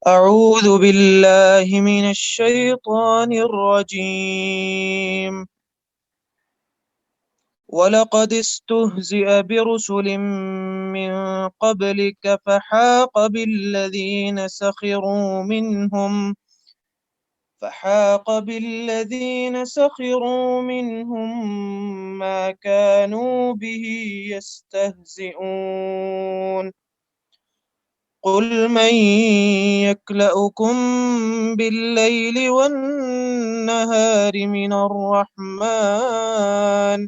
أعوذ بالله من الشيطان الرجيم. ولقد استهزئ برسل من قبلك فحاق بالذين سخروا منهم ما كانوا به يستهزئون. قل من يكلؤكم بالليل والنهار من الرحمن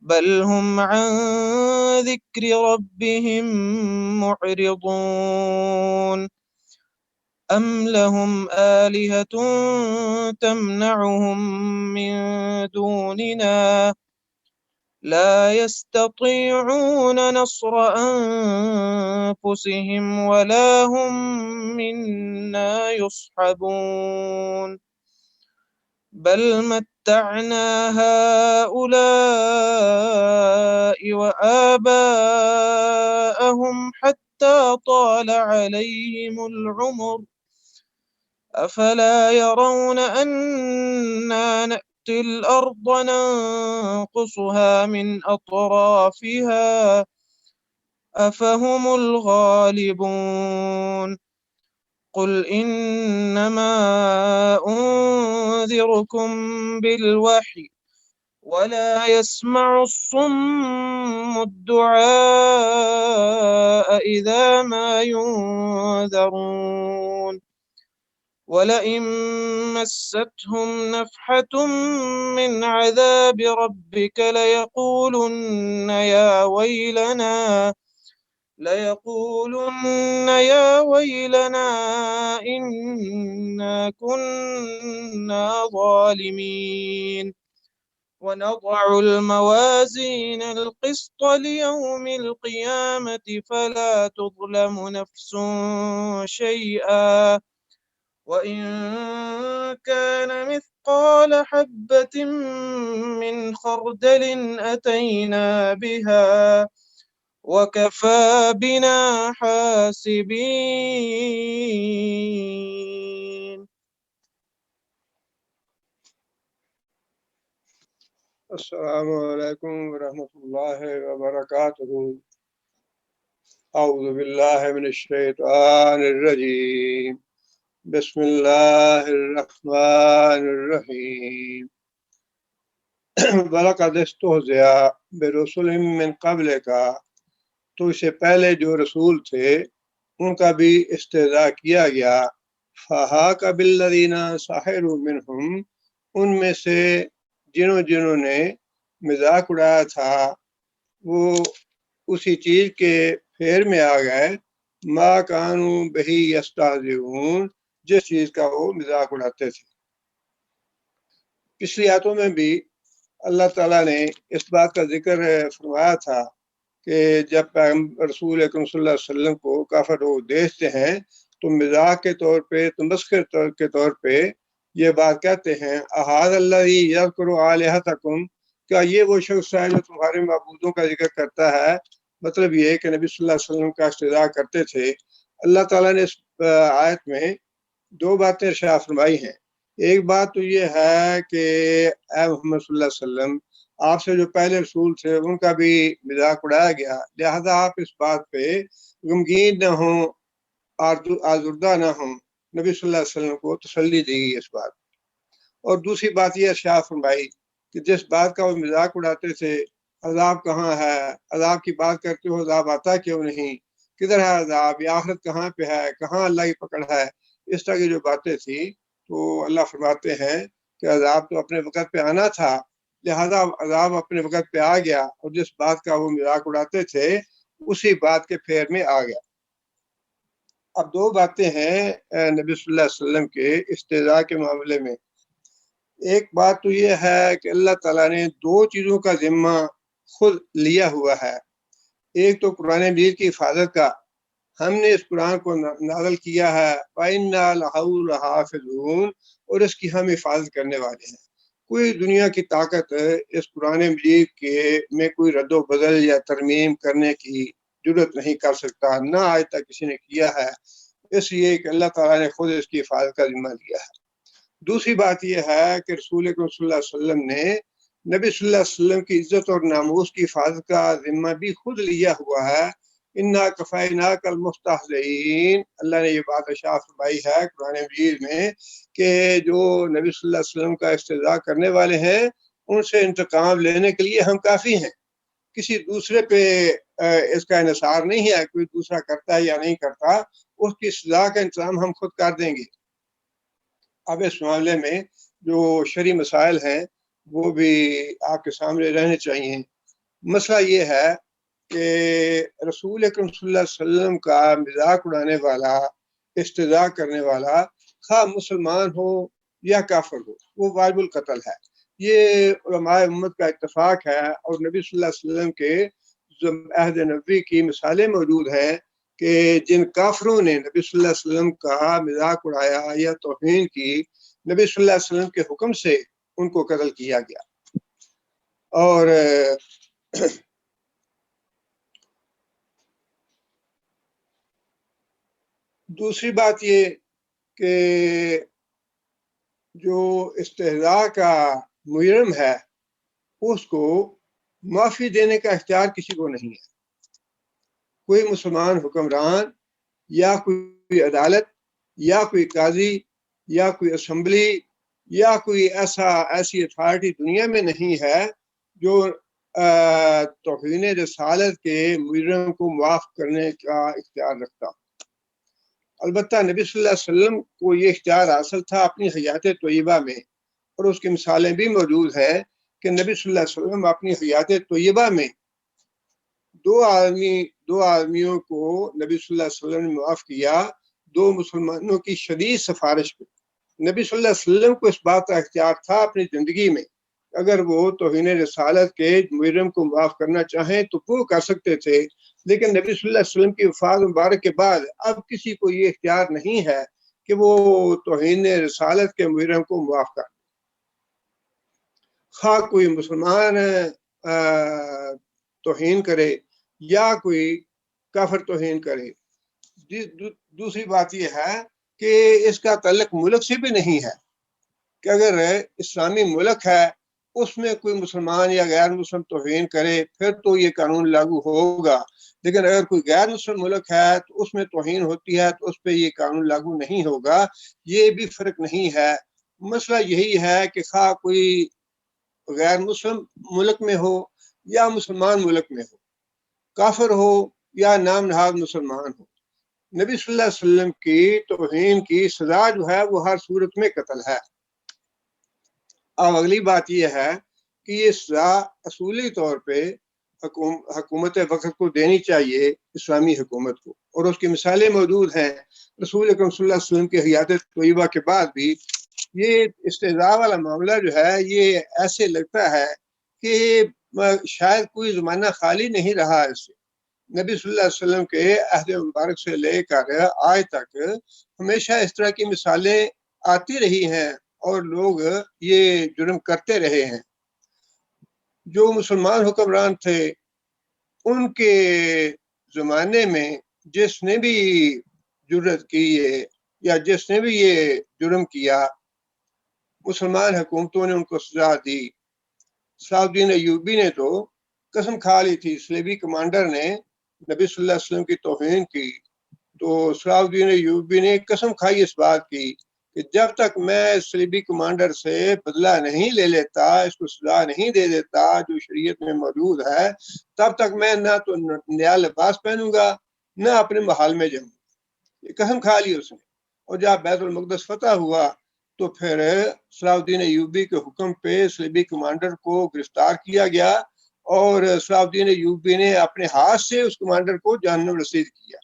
بل هم عن ذكر ربهم معرضون. أم لهم آلهة تمنعهم من دوننا لا يستطيعون نصر أنفسهم ولا هم منا يصحبون. بل متعنا هؤلاء وآباءهم حتى طال عليهم العمر أفلا يرون أنا نأتي الأرض ننقصها من أطرافها أفهم الغالبون. قل إنما أنذركم بالوحي ولا يسمع الصم الدعاء إذا ما ينذرون. ولئن مستهم نفحة من عذاب ربك ليقولن يا ويلنا إنا كنا ظالمين. ونضع الموازين القسط ليوم القيامة فلا تظلم نفس شيئا وإن كان مثقال حبة من خردل أتينا بها وكفى بنا حاسبين. السلام علیکم ورحمۃ اللہ وبرکاتہ۔ اعوذ باللہ من الشیطان الرجیم، بسم اللہ الرحمن الرحیم۔ وَلَقَدِ اسْتُهْزِئَ بِرُسُلٍ مِّن قَبْلِكَ، تو اس سے پہلے جو رسول تھے ان کا بھی استہزاء کیا گیا۔ فَحَاقَ بِالَّذِينَ سَخِرُوا مِنْهُمْ، ان میں سے جنہوں نے مذاق اڑایا تھا وہ اسی چیز کے پھیر میں آ گئے، ما کانوا بہی یستہزئون، جس چیز کا وہ مذاق اڑاتے تھے۔ پچھلی آیتوں میں بھی اللہ تعالیٰ نے اس بات کا ذکر فرمایا تھا کہ جب رسول اکرم صلی اللہ علیہ وسلم کو کافر لوگ دیکھتے ہیں تو مذاق کے طور پہ، تمسخر کے طور پہ یہ بات کہتے ہیں، احاذ الذی یذکر آلہتکم، کیا یہ وہ شخص ہے جو تمہارے معبودوں کا ذکر کرتا ہے؟ مطلب یہ ہے کہ نبی صلی اللہ علیہ وسلم کا استہزاء کرتے تھے۔ اللہ تعالیٰ نے اس آیت میں دو باتیں ارشاد فرمائی ہیں۔ ایک بات تو یہ ہے کہ اے محمد صلی اللہ علیہ وسلم، آپ سے جو پہلے رسول تھے ان کا بھی مذاق اڑایا گیا، لہذا آپ اس بات پہ غمگین نہ ہوں، آزردہ نہ ہوں۔ نبی صلی اللہ علیہ وسلم کو تسلی دی گئی اس بات۔ اور دوسری بات یہ ارشاد فرمائی کہ جس بات کا وہ مذاق اڑاتے تھے، عذاب کہاں ہے، عذاب کی بات کرتے ہو عذاب آتا کیوں نہیں، کدھر ہے عذاب، یہ آخرت کہاں پہ ہے، کہاں اللہ کی پکڑ ہے، اس طرح کی جو باتیں تھیں، تو اللہ فرماتے ہیں کہ عذاب تو اپنے وقت پہ آنا تھا، لہذا عذاب اپنے وقت پہ آ گیا، اور جس بات کا وہ مذاق اڑاتے تھے اسی بات کے پھیر میں آ گیا۔ اب دو باتیں ہیں نبی صلی اللہ علیہ وسلم کے استہزاء کے معاملے میں۔ ایک بات تو یہ ہے کہ اللہ تعالیٰ نے دو چیزوں کا ذمہ خود لیا ہوا ہے۔ ایک تو قرآن مجید کی حفاظت کا، ہم نے اس قرآن کو نازل کیا ہے، وَإِنَّا لَهُ لَحَافِظُونَ، اور اس کی ہم حفاظت کرنے والے ہیں۔ کوئی دنیا کی طاقت اس قرآن مجید کے میں کوئی رد و بدل یا ترمیم کرنے کی جرت نہیں کر سکتا، نہ آج تک کسی نے کیا ہے، اس لیے کہ اللہ تعالیٰ نے خود اس کی حفاظت کا ذمہ لیا ہے۔ دوسری بات یہ ہے کہ رسول اکرم صلی اللہ علیہ وسلم نے نبی صلی اللہ علیہ وسلم کی عزت اور ناموس کی حفاظت کا ذمہ بھی خود لیا ہوا ہے۔ انا کفیناک المستہزئین، اللہ نے یہ بات ارشاد فرمائی ہے قرآن مجید میں کہ جو نبی صلی اللہ علیہ وسلم کا استہزاء کرنے والے ہیں ان سے انتقام لینے کے لیے ہم کافی ہیں، کسی دوسرے پہ اس کا انحصار نہیں ہے، کوئی دوسرا کرتا ہے یا نہیں کرتا، اس کی سزا کا انتظام ہم خود کر دیں گے۔ اب اس معاملے میں جو شرعی مسائل ہیں وہ بھی آپ کے سامنے رہنے چاہیے۔ مسئلہ یہ ہے کہ رسول اکرم صلی اللہ علیہ وسلم کا مذاق اڑانے والا، استہزاء کرنے والا، خواہ مسلمان ہو یا کافر ہو، وہ واجب القتل ہے۔ یہ علماء امت کا اتفاق ہے، اور نبی صلی اللہ علیہ وسلم کے عہد نبوی کی مثالیں موجود ہیں کہ جن کافروں نے نبی صلی اللہ علیہ وسلم کا مذاق اڑایا یا توہین کی، نبی صلی اللہ علیہ وسلم کے حکم سے ان کو قتل کیا گیا۔ اور دوسری بات یہ کہ جو استہزاء کا مجرم ہے اس کو معافی دینے کا اختیار کسی کو نہیں ہے۔ کوئی مسلمان حکمران یا کوئی عدالت یا کوئی قاضی یا کوئی اسمبلی یا کوئی ایسی اتھارٹی دنیا میں نہیں ہے جو توہین رسالت کے مجرم کو معاف کرنے کا اختیار رکھتا۔ البتہ نبی صلی اللہ علیہ وسلم کو یہ اختیار حاصل تھا اپنی حیات طیبہ میں، اور اس کی مثالیں بھی موجود ہیں کہ نبی صلی اللہ علیہ وسلم اپنی حیات طیبہ میں دو آدمیوں کو نبی صلی اللہ علیہ وسلم نے معاف کیا، دو مسلمانوں کی شدید سفارش پہ۔ نبی صلی اللہ علیہ وسلم کو اس بات کا اختیار تھا اپنی زندگی میں، اگر وہ توہین رسالت کے مجرم کو معاف کرنا چاہیں تو وہ کر سکتے تھے، لیکن نبی صلی اللہ علیہ وسلم کی وفات مبارک کے بعد اب کسی کو یہ اختیار نہیں ہے کہ وہ توہین رسالت کے مجرم کو معاف کر، خواہ کوئی مسلمان توہین کرے یا کوئی کافر توہین کرے۔ دوسری بات یہ ہے کہ اس کا تعلق ملک سے بھی نہیں ہے کہ اگر اسلامی ملک ہے اس میں کوئی مسلمان یا غیر مسلم توہین کرے پھر تو یہ قانون لاگو ہوگا، لیکن اگر کوئی غیر مسلم ملک ہے تو اس میں توہین ہوتی ہے تو اس پہ یہ قانون لاگو نہیں ہوگا۔ یہ بھی فرق نہیں ہے۔ مسئلہ یہی ہے کہ خواہ کوئی غیر مسلم ملک میں ہو یا مسلمان ملک میں ہو، کافر ہو یا نام نہاد مسلمان ہو، نبی صلی اللہ علیہ وسلم کی توہین کی سزا جو ہے وہ ہر صورت میں قتل ہے۔ اب اگلی بات یہ ہے کہ یہ سزا اصولی طور پہ حکومت وقت کو دینی چاہیے، اسلامی حکومت کو، اور اس کی مثالیں موجود ہیں۔ رسول اکرم صلی اللہ علیہ وسلم کی حیات طیبہ کے بعد بھی یہ استہزاء والا معاملہ جو ہے یہ ایسے لگتا ہے کہ شاید کوئی زمانہ خالی نہیں رہا اس سے۔ نبی صلی اللہ علیہ وسلم کے عہد مبارک سے لے کر آج تک ہمیشہ اس طرح کی مثالیں آتی رہی ہیں اور لوگ یہ جرم کرتے رہے ہیں۔ جو مسلمان حکمران تھے ان کے زمانے میں جس نے بھی جرت کی یا جس نے بھی یہ جرم کیا، مسلمان حکومتوں نے ان کو سزا دی۔ صلاح الدین ایوبی نے تو قسم کھا لی تھی، صلیبی کمانڈر نے نبی صلی اللہ علیہ وسلم کی توہین کی تو صلاح الدین ایوبی نے قسم کھائی اس بات کی کہ جب تک میں صلیبی کمانڈر سے بدلہ نہیں لے لیتا، اس کو سزا نہیں دے دیتا جو شریعت میں موجود ہے، تب تک میں نہ تو نیا لباس پہنوں گا نہ اپنے محل میں جاؤں گا۔ یہ قسم کھا لی اس نے۔ اور جب بیت المقدس فتح ہوا تو پھر صلاح الدین ایوبی کے حکم پہ صلیبی کمانڈر کو گرفتار کیا گیا اور صلاح الدین ایوبی نے اپنے ہاتھ سے اس کمانڈر کو جہنم رسید کیا،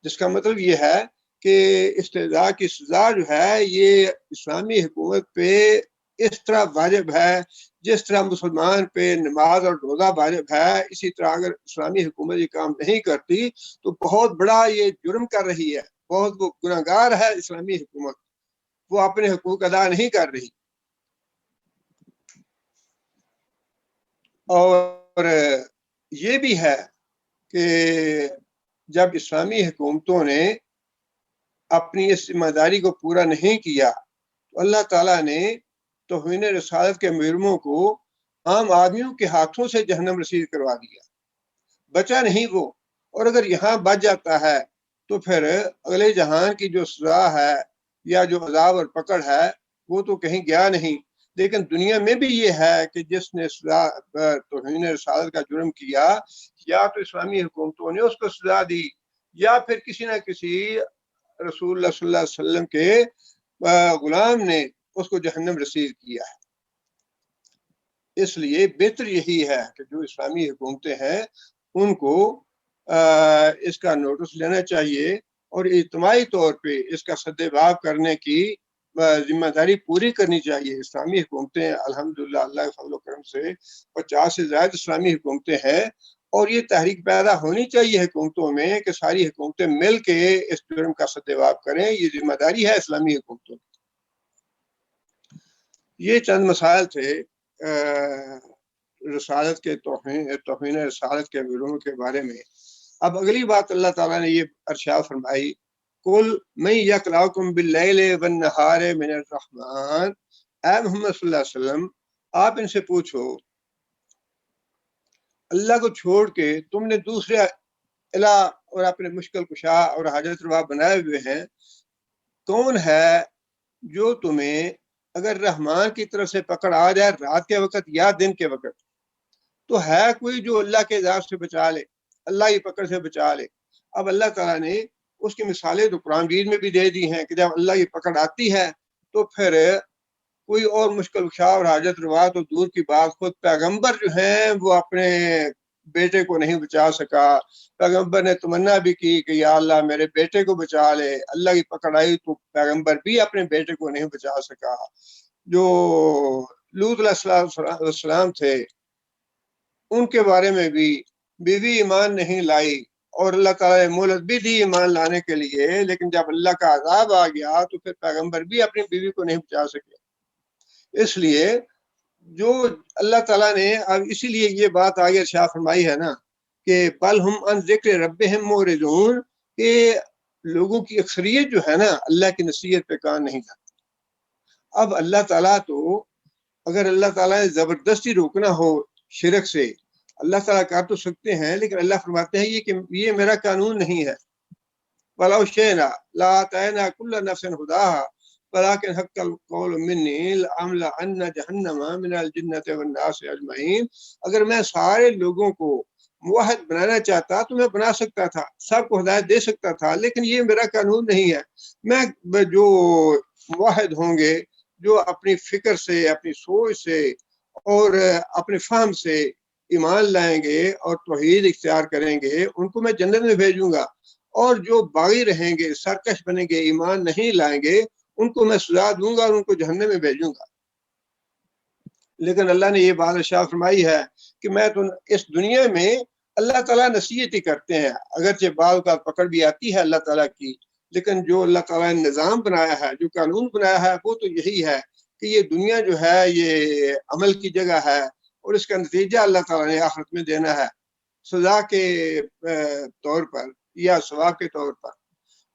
جس کا مطلب یہ ہے کہ استہزاء کی سزا جو ہے یہ اسلامی حکومت پہ اس طرح واجب ہے جس طرح مسلمان پہ نماز اور روزہ واجب ہے، اسی طرح اگر اسلامی حکومت یہ کام نہیں کرتی تو بہت بڑا یہ جرم کر رہی ہے، بہت وہ گناہگار ہے اسلامی حکومت، وہ اپنے حقوق ادا نہیں کر رہی۔ اور یہ بھی ہے کہ جب اسلامی حکومتوں نے اپنی اس ذمہ داری کو پورا نہیں کیا تو اللہ تعالیٰ نے توہین رسالت کے مجرموں کو عام آدمیوں کے ہاتھوں سے جہنم رسید کروا دیا، بچا نہیں وہ۔ اور اگر یہاں بچ جاتا ہے تو پھر اگلے جہان کی جو سزا ہے یا جو عذاب اور پکڑ ہے وہ تو کہیں گیا نہیں، لیکن دنیا میں بھی یہ ہے کہ جس نے توہین رسالت کا جرم کیا یا تو اسلامی حکومتوں نے اس کو سزا دی یا پھر کسی نہ کسی رسول اللہ صلی اللہ علیہ وسلم کے غلام نے اس کو جہنم رسید کیا ہے۔ اس لیے بہتر یہی ہے کہ جو اسلامی حکومتیں ہیں ان کو اس کا نوٹس لینا چاہیے اور اجتماعی طور پہ اس کا سدباب کرنے کی ذمہ داری پوری کرنی چاہیے۔ اسلامی حکومتیں الحمدللہ اللہ کے فضل و کرم سے 50 سے زائد اسلامی حکومتیں ہیں، اور یہ تحریک پیدا ہونی چاہیے حکومتوں میں کہ ساری حکومتیں مل کے اس جرم کا سدباب کریں، یہ ذمہ داری ہے اسلامی حکومتوں کی۔ یہ چند مسائل تھے رسالت کے توہین رسالت کے جرموں کے بارے میں۔ اب اگلی بات اللہ تعالیٰ نے یہ ارشاد فرمائی، قل من یکلاکم باللیل والنہار من الرحمن، اے محمد صلی اللہ علیہ وسلم آپ ان سے پوچھو اللہ کو چھوڑ کے تم نے دوسرے الہ اور اپنے مشکل کشا اور حاجت روا بنائے ہوئے ہیں، کون ہے جو تمہیں اگر رحمان کی طرف سے پکڑ آ جائے رات کے وقت یا دن کے وقت، تو ہے کوئی جو اللہ کے عذاب سے بچا لے، اللہ کی پکڑ سے بچا لے؟ اب اللہ تعالیٰ نے اس کی مثالیں تو قرآن مجید میں بھی دے دی ہیں کہ جب اللہ کی پکڑ آتی ہے تو پھر کوئی اور مشکل کشا اور حاجت روا تو دور کی بات، خود پیغمبر جو ہیں وہ اپنے بیٹے کو نہیں بچا سکا۔ پیغمبر نے تمنا بھی کی کہ یا اللہ میرے بیٹے کو بچا لے، اللہ کی پکڑ آئی تو پیغمبر بھی اپنے بیٹے کو نہیں بچا سکا۔ جو لوط علیہ السلام تھے ان کے بارے میں بھی بیوی ایمان نہیں لائی اور اللہ تعالیٰ نے مہلت بھی دی ایمان لانے کے لیے، لیکن جب اللہ کا عذاب آ گیا تو پھر پیغمبر بھی اپنی بیوی کو نہیں بچا سکے۔ اس لیے جو اللہ تعالیٰ نے اب اسی لیے یہ بات آگے ارشاد فرمائی ہے نا کہ بل ہم عن ذکر ربہم معرضون، کہ لوگوں کی اکثریت جو ہے نا اللہ کی نصیحت پہ کان نہیں لاتی۔ اب اللہ تعالیٰ تو اگر اللہ تعالیٰ نے زبردستی روکنا ہو شرک سے اللہ تعالیٰ کر تو سکتے ہیں، لیکن اللہ فرماتے ہیں یہ میرا قانون نہیں ہے۔ وَلَوْ شِئْنَا لَآتَيْنَا كُلَّ نَفْسٍ هُدَاهَا وَلَكِنْ حَقَّ الْقَوْلُ مِنِّي لَأَمْلَأَنَّ جَهَنَّمَ مِنَ الْجِنَّةِ وَالنَّاسِ أَجْمَعِينَ، اگر میں سارے لوگوں کو موحد بنانا چاہتا تو میں بنا سکتا تھا، سب کو ہدایت دے سکتا تھا، لیکن یہ میرا قانون نہیں ہے۔ میں جو موحد ہوں گے، جو اپنی فکر سے، اپنی سوچ سے اور اپنے فہم سے ایمان لائیں گے اور توحید اختیار کریں گے ان کو میں جنت میں بھیجوں گا، اور جو باغی رہیں گے، سرکش بنیں گے، ایمان نہیں لائیں گے، ان کو میں سزا دوں گا اور ان کو جہنم میں بھیجوں گا۔ لیکن اللہ نے یہ بات ارشاد فرمائی ہے کہ میں تو اس دنیا میں اللہ تعالیٰ نصیحت ہی کرتے ہیں، اگرچہ بعض اوقات پکڑ بھی آتی ہے اللہ تعالیٰ کی، لیکن جو اللہ تعالیٰ نے نظام بنایا ہے، جو قانون بنایا ہے، وہ تو یہی ہے کہ یہ دنیا جو ہے یہ عمل کی جگہ ہے اور اس کا نتیجہ اللہ تعالیٰ نے آخرت میں دینا ہے، سزا کے طور پر یا ثواب کے طور پر۔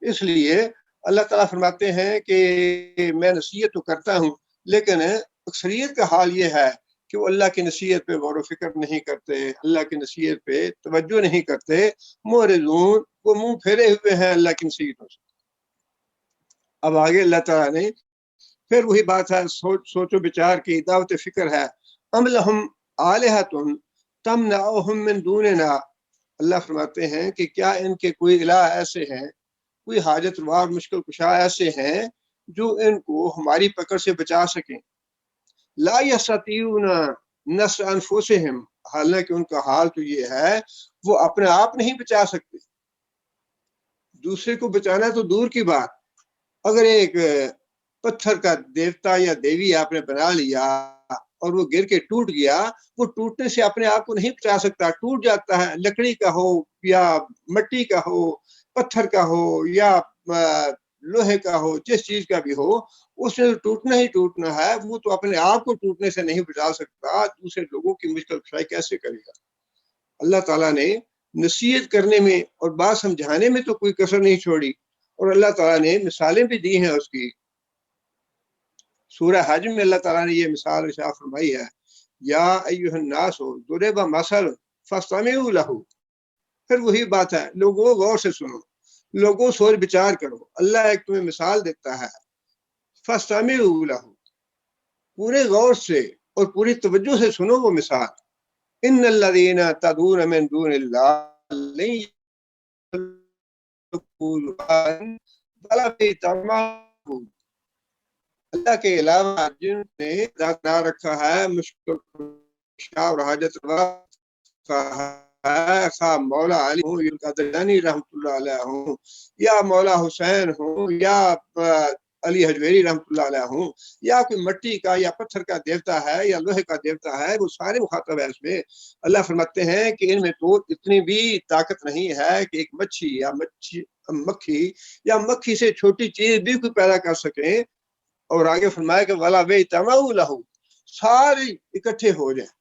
اس لیے اللہ تعالیٰ فرماتے ہیں کہ میں نصیحت تو کرتا ہوں، لیکن اکثریت کا حال یہ ہے کہ وہ اللہ کی نصیحت پہ غور و فکر نہیں کرتے، اللہ کی نصیحت پہ توجہ نہیں کرتے، معرضون، وہ منہ پھیرے ہوئے ہیں اللہ کی نصیحتوں سے۔ اب آگے اللہ تعالیٰ نے پھر وہی بات ہے، سوچ و بچار کی دعوت فکر ہے، ام لہم آلہۃ تمنعہم من دوننا، اللہ فرماتے ہیں کہ کیا ان کے کوئی الہ ایسے ہیں، کوئی حاجت روا مشکل کشا ایسے ہیں جو ان کو ہماری پکڑ سے بچا سکیں؟ لا یستطیعون نصر انفسہم، حالانکہ ان کا حال تو یہ ہے وہ اپنے آپ نہیں بچا سکتے، دوسرے کو بچانا تو دور کی بات، اگر ایک پتھر کا دیوتا یا دیوی آپ نے بنا لیا اور وہ گر کے ٹوٹ گیا، وہ ٹوٹنے سے اپنے آپ کو نہیں بچا سکتا، ٹوٹ جاتا ہے، لکڑی کا ہو یا مٹی کا ہو، پتھر کا ہو یا لوہے کا ہو، جس چیز کا بھی ہو، اس نے ٹوٹنا ہی ٹوٹنا ہے، وہ تو اپنے آپ کو ٹوٹنے سے نہیں بچا سکتا، دوسرے لوگوں کی مشکل کشائی کیسے کرے گا؟ اللہ تعالیٰ نے نصیحت کرنے میں اور بات سمجھانے میں تو کوئی کسر نہیں چھوڑی، اور اللہ تعالیٰ نے مثالیں بھی دی ہیں اس کی. سورہ حج میں اللہ تعالیٰ نے یہ مثال ارشاد فرمائی ہے، یا ایھا الناس ضرب مثل فاستمعوا لہ. پھر وہی بات ہے، لوگوں غور سے سنو، لوگوں سوچ بچار کرو. اللہ ایک تمہیں مثال دیتا ہے، فاستمعوا لہ، پورے غور سے اور پوری توجہ سے سنو وہ مثال. ان الذین تدعون من دون اللہ لن يخلقوا ولا يتمعون. اللہ کے علاوہ جن نے ذات نہ رکھا ہے، مشکل کشا اور حاجت روا ہے، خواہ مولا علی ہوں، القادریانی رحمۃ اللہ علیہ ہوں، یا مولا حسین ہوں، یا علی حجویری رحمۃ اللہ علیہ ہوں، یا کوئی مٹی کا یا پتھر کا دیوتا ہے یا لوہے کا دیوتا ہے، وہ سارے مخاطب ہے اس میں. اللہ فرماتے ہیں کہ ان میں تو اتنی بھی طاقت نہیں ہے کہ ایک مچھی یا مکھی یا مکھی سے چھوٹی چیز بھی کوئی پیدا کر سکیں. اور آگے فرمایا کہ وَلَا وَيْتَمَعُوا لَهُ، سارے اکٹھے ہو جائیں.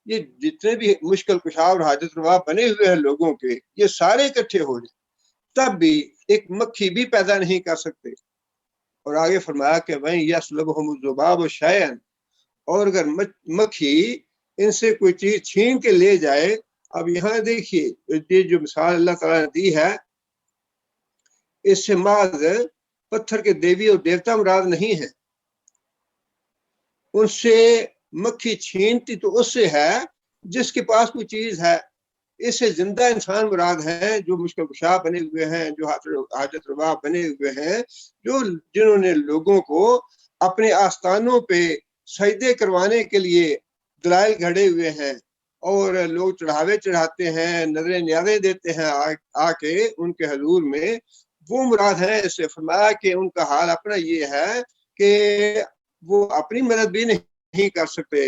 یہ جتنے بھی مشکل کشا اور حاجت روا بنے ہوئے ہیں لوگوں کے، یہ سارے اکٹھے ہو جائیں، تب بھی ایک مکھی بھی پیدا نہیں کر سکتے. اور آگے فرمایا کہ وَإِن يَسْلُبْهُمُ الذُّبَابُ شَيْئًا، اور اگر مکھی ان سے کوئی چیز چھین کے لے جائے. اب یہاں دیکھیے یہ جو مثال اللہ تعالیٰ نے دی ہے، اس سے محض پتھر کے دیوی اور دیوتا مراد نہیں ہے. ان سے مکھی چھینتی تو اس سے ہے جس کے پاس کوئی چیز ہے. اس سے زندہ انسان مراد ہیں، جو مشکل کشا بنے ہوئے ہیں، جو حاجت روا بنے ہوئے ہیں، جنہوں نے لوگوں کو اپنے آستانوں پہ سجدے کروانے کے لیے دلائل گھڑے ہوئے ہیں، اور لوگ چڑھاوے چڑھاتے ہیں، نظریں نیازیں دیتے ہیں آ کے ان کے حضور میں، وہ مراد ہے. اس سے فرمایا کہ ان کا حال اپنا یہ ہے کہ وہ اپنی مدد بھی نہیں کر سکتے،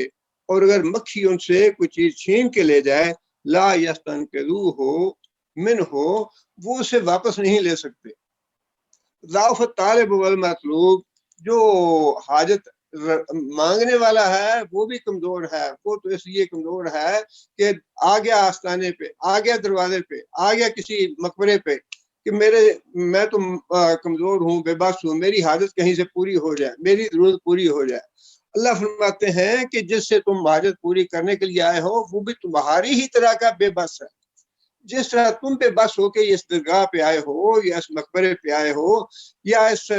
اور اگر مکھی ان سے کوئی چیز چھین کے لے جائے، لا یستنقذوہ منہ، وہ اسے واپس نہیں لے سکتے. ضعف الطالب والمطلوب، جو حاجت مانگنے والا ہے وہ بھی کمزور ہے. وہ تو اس لیے کمزور ہے کہ آ گیا آستانے پہ، آ گیا دروازے پہ، آ گیا کسی مقبرے پہ کہ میں تو کمزور ہوں، بے بس ہوں، میری حاجت کہیں سے پوری ہو جائے، میری ضرورت پوری ہو جائے. اللہ فرماتے ہیں کہ جس سے تم حاجت پوری کرنے کے لیے آئے ہو، وہ بھی تمہاری ہی طرح کا بے بس ہے. جس طرح تم بے بس ہو کے اس درگاہ پہ آئے ہو، یا اس مقبرے پہ آئے ہو، یا اس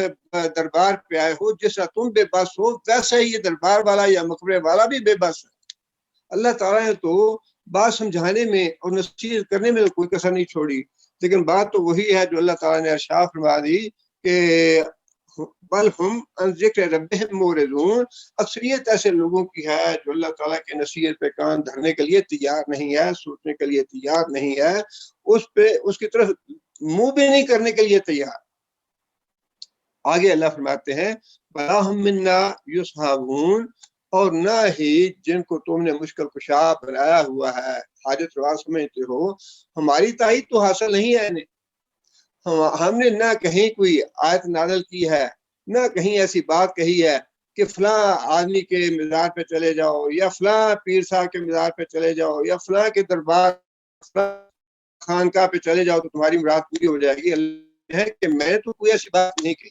دربار پہ آئے ہو، جس طرح تم بے بس ہو، ویسے ہی یہ دربار والا یا مقبرے والا بھی بے بس ہے. اللہ تعالیٰ نے تو بات سمجھانے میں اور نصیحت کرنے میں کوئی کسر نہیں چھوڑی، لیکن بات تو وہی ہے جو اللہ تعالیٰ نے ارشاد فرما دی کہ بل ہم عن ذکر ربہم معرضون. اکثریت ایسے لوگوں کی ہے جو اللہ تعالیٰ کے نصیحت پہ کان دھرنے کے لیے تیار نہیں ہے، سوچنے کے لیے تیار نہیں ہے، اس کی طرف منہ بھی نہیں کرنے کے لیے تیار. آگے اللہ فرماتے ہیں بلا ہم منا یصحبون، اور نہ ہی جن کو تم نے مشکل کشا بنایا ہوا ہے، حاجت روا سمجھتے ہو، ہماری تائید تو حاصل نہیں ہے انہیں. ہم نے نہ کہیں کوئی آیت نازل کی ہے، نہ کہیں ایسی بات کہی ہے کہ فلاں آدمی کے مزار پہ چلے جاؤ، یا فلاں پیر صاحب کے مزار پہ چلے جاؤ، یا فلاں کے دربار خانقاہ پہ چلے جاؤ تو تمہاری مراد پوری ہو جائے گی. اللہ ہے کہ میں نے تو کوئی ایسی بات نہیں کہی.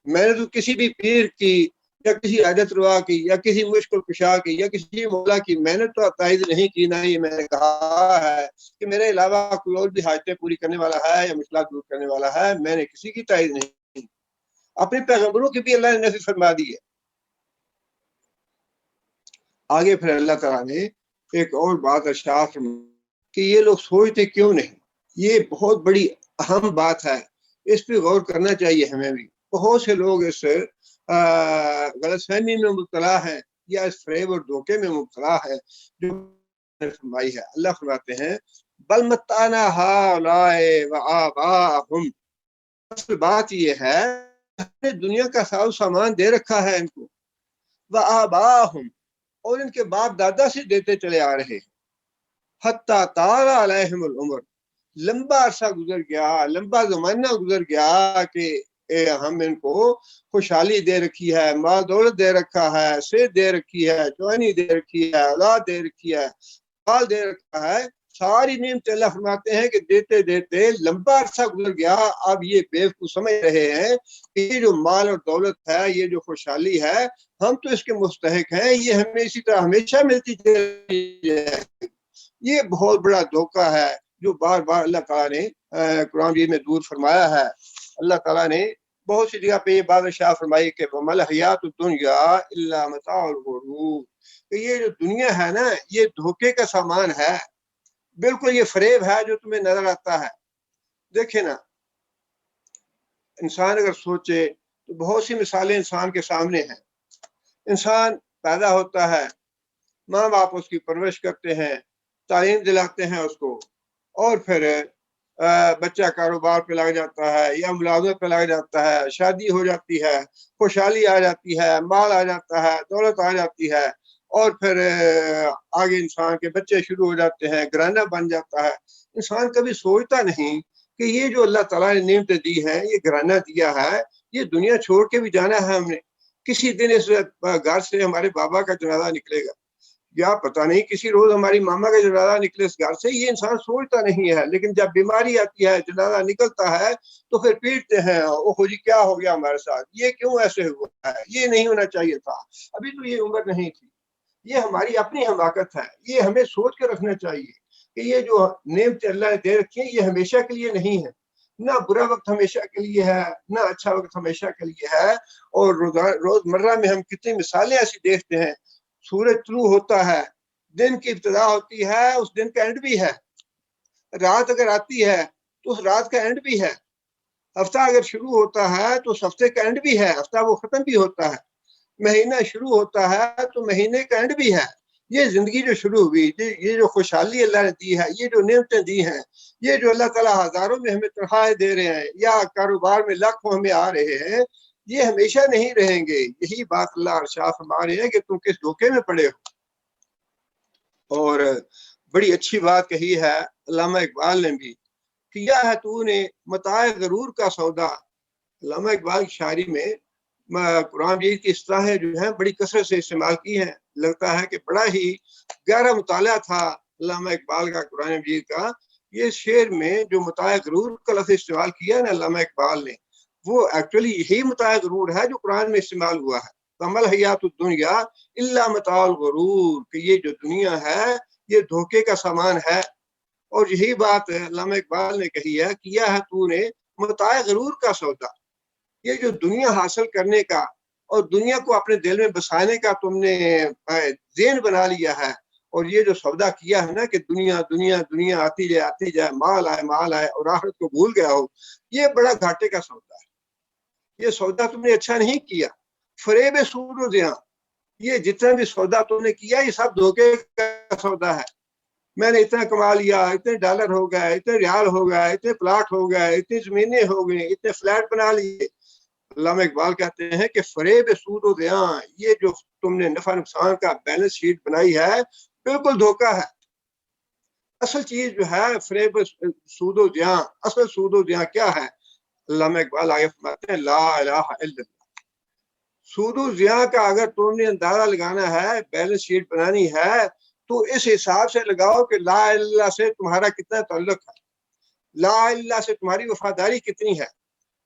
میں نے تو کسی بھی پیر کی یا کسی حاجت روا کی یا کسی مشکل کشا کی یا کسی مولا کی میں نے تو تائید نہیں کی. نہ ہی میں نے کہا ہے کہ میرے علاوہ کوئی اور بھی حاجتیں پوری کرنے والا ہے یا مشکلات دور کرنے والا ہے. میں نے کسی کی تائید نہیں کی. اپنے پیغمبروں کی بھی اللہ نے نفی فرما دی ہے. آگے پھر اللہ تعالیٰ نے ایک اور بات ارشاد کہ یہ لوگ سوچتے کیوں نہیں. یہ بہت بڑی اہم بات ہے، اس پہ غور کرنا چاہیے ہمیں بھی. بہت سے لوگ اس غلط فہمی میں مبتلا ہیں یا اس فریب اور دھوکے میں مبتلا ہے جو فرمائی ہے. اللہ فرماتے ہیں بل متعنا ہؤلاء وآباءہم، اصل بات یہ ہے ہم نے دنیا کا ساز و سامان دے رکھا ہے ان کو، وآباءہم، اور ان کے باپ دادا سے دیتے چلے آ رہے ہیں. حتی طال علیہم العمر، لمبا عرصہ گزر گیا، لمبا زمانہ گزر گیا کہ ہم ان کو خوشحالی دے رکھی ہے، مال دولت دے رکھا ہے، صحت دے رکھی ہے، جوانی دے رکھی ہے، اولاد دے رکھی ہے، مال دے رکھا ہے. ساری نعمتیں اللہ فرماتے ہیں کہ دیتے دیتے لمبا عرصہ گزر گیا، اب یہ بیوقوف سمجھ رہے ہیں کہ یہ جو مال اور دولت ہے، یہ جو خوشحالی ہے، ہم تو اس کے مستحق ہیں، یہ ہمیں اسی طرح ہمیشہ ملتی چلی ہے۔ یہ بہت بڑا دھوکہ ہے جو بار بار اللہ تعالیٰ نے قرآن مجید میں دور فرمایا ہے۔ اللہ تعالیٰ نے بہت سی جگہ پہ یہ بات ارشاد فرمائی کہ وَمَا الْحَيَاةُ الدُّنْيَا إِلَّا مَتَاعُ الْغُرُورِ، کہ یہ جو دنیا ہے نا، یہ دھوکے کا سامان ہے، بالکل یہ فریب ہے جو تمہیں نظر آتا ہے۔ دیکھیں نا، انسان اگر سوچے تو بہت سی مثالیں انسان کے سامنے ہیں۔ انسان پیدا ہوتا ہے، ماں باپ اس کی پرورش کرتے ہیں، تعلیم دلاتے ہیں اس کو، اور پھر بچہ کاروبار پہ لگ جاتا ہے یا ملازمت پہ لگ جاتا ہے، شادی ہو جاتی ہے، خوشحالی آ جاتی ہے، مال آ جاتا ہے، دولت آ جاتی ہے، اور پھر آگے انسان کے بچے شروع ہو جاتے ہیں، گھرانہ بن جاتا ہے۔ انسان کبھی سوچتا نہیں کہ یہ جو اللہ تعالیٰ نے نعمتیں دی ہیں، یہ گھرانہ دیا ہے، یہ دنیا چھوڑ کے بھی جانا ہے ہم نے۔ کسی دن اس گھر سے ہمارے بابا کا جنازہ نکلے گا، یا پتہ نہیں کسی روز ہماری ماما کا جنازہ نکلے اس گھر سے، یہ انسان سوچتا نہیں ہے۔ لیکن جب بیماری آتی ہے، جنازہ نکلتا ہے، تو پھر پیٹتے ہیں، اوہ جی کیا ہو گیا ہمارے ساتھ، یہ کیوں ایسے ہوا ہے، یہ نہیں ہونا چاہیے تھا، ابھی تو یہ عمر نہیں تھی۔ یہ ہماری اپنی حماقت ہے، یہ ہمیں سوچ کے رکھنا چاہیے کہ یہ جو نعمتیں اللہ نے دے رکھی ہیں، یہ ہمیشہ کے لیے نہیں ہے، نہ برا وقت ہمیشہ کے لیے ہے، نہ اچھا وقت ہمیشہ کے لیے ہے۔ اور روزمرہ میں ہم کتنی مثالیں ایسی دیکھتے ہیں، سورج طلوع ہوتا ہے، دن کی ابتدا ہوتی ہے، اس دن کا اینڈ بھی ہے، رات اگر آتی ہے تو اس رات کا اینڈ بھی ہے، ہفتہ اگر شروع ہوتا ہے تو اس ہفتے کا اینڈ بھی ہے، ہفتہ وہ ختم بھی ہوتا ہے، مہینہ شروع ہوتا ہے تو مہینے کا اینڈ بھی ہے۔ یہ زندگی جو شروع ہوئی، یہ جو خوشحالی اللہ نے دی ہے، یہ جو نعمتیں دی ہیں، یہ جو اللہ تعالیٰ ہزاروں میں ہمیں تنخواہیں دے رہے ہیں یا کاروبار میں لاکھوں ہمیں آ رہے ہیں، یہ ہمیشہ نہیں رہیں گے۔ یہی بات اللہ ارشاد فرما رہے ہیں کہ تم کس دھوکے میں پڑے ہو۔ اور بڑی اچھی بات کہی ہے علامہ اقبال نے بھی، کیا ہے تو نے متاع غرور کا سودا۔ علامہ اقبال کی شاعری میں قرآن مجید کی اصطلاحیں جو ہیں بڑی کثرت سے استعمال کی ہیں۔ لگتا ہے کہ بڑا ہی گہرا مطالعہ تھا علامہ اقبال کا قرآن مجید کا۔ یہ شعر میں جو متاع غرور کا لفظ استعمال کیا نا علامہ اقبال نے، وہ ایکچولی یہی متاع غرور ہے جو قرآن میں استعمال ہوا ہے۔ وَمَا الْحَيَاةُ الدُّنْيَا إِلَّا مَتَاعُ الْغُرُورِ، کہ یہ جو دنیا ہے یہ دھوکے کا سامان ہے۔ اور یہی بات علامہ اقبال نے کہی ہے، کیا ہے تو نے متاع غرور کا سودا، یہ جو دنیا حاصل کرنے کا اور دنیا کو اپنے دل میں بسانے کا تم نے ذہن بنا لیا ہے، اور یہ جو سودا کیا ہے نا کہ دنیا دنیا دنیا آتی جائے، مال آئے اور آخرت کو بھول گیا ہو، یہ بڑا گھاٹے کا سودا ہے۔ یہ سودا تم نے اچھا نہیں کیا، فریب سود و زیاں، یہ جتنا بھی سودا تم نے کیا یہ سب دھوکے کا سودا ہے۔ میں نے اتنا کما لیا، اتنے ڈالر ہو گئے، اتنے ریال ہو گئے، اتنے پلاٹ ہو گئے، اتنی زمینیں ہو گئی، اتنے فلیٹ بنا لیے۔ علامہ اقبال کہتے ہیں کہ فریب سود و زیاں، یہ جو تم نے نفع نقصان کا بیلنس شیٹ بنائی ہے، بالکل دھوکہ ہے۔ اصل چیز جو ہے فریب سود و زیاں، اصل سود و زیاں کیا ہے؟ علامہ اقبال آگے فرماتے ہیں لا الہ الا اللہ۔ سود و زیاں کا اگر تم نے اندازہ لگانا ہے، بیلنس شیٹ بنانی ہے، تو اس حساب سے لگاؤ کہ لا الہ الا اللہ سے تمہارا کتنا تعلق ہے، لا الہ الا اللہ سے تمہاری وفاداری کتنی ہے،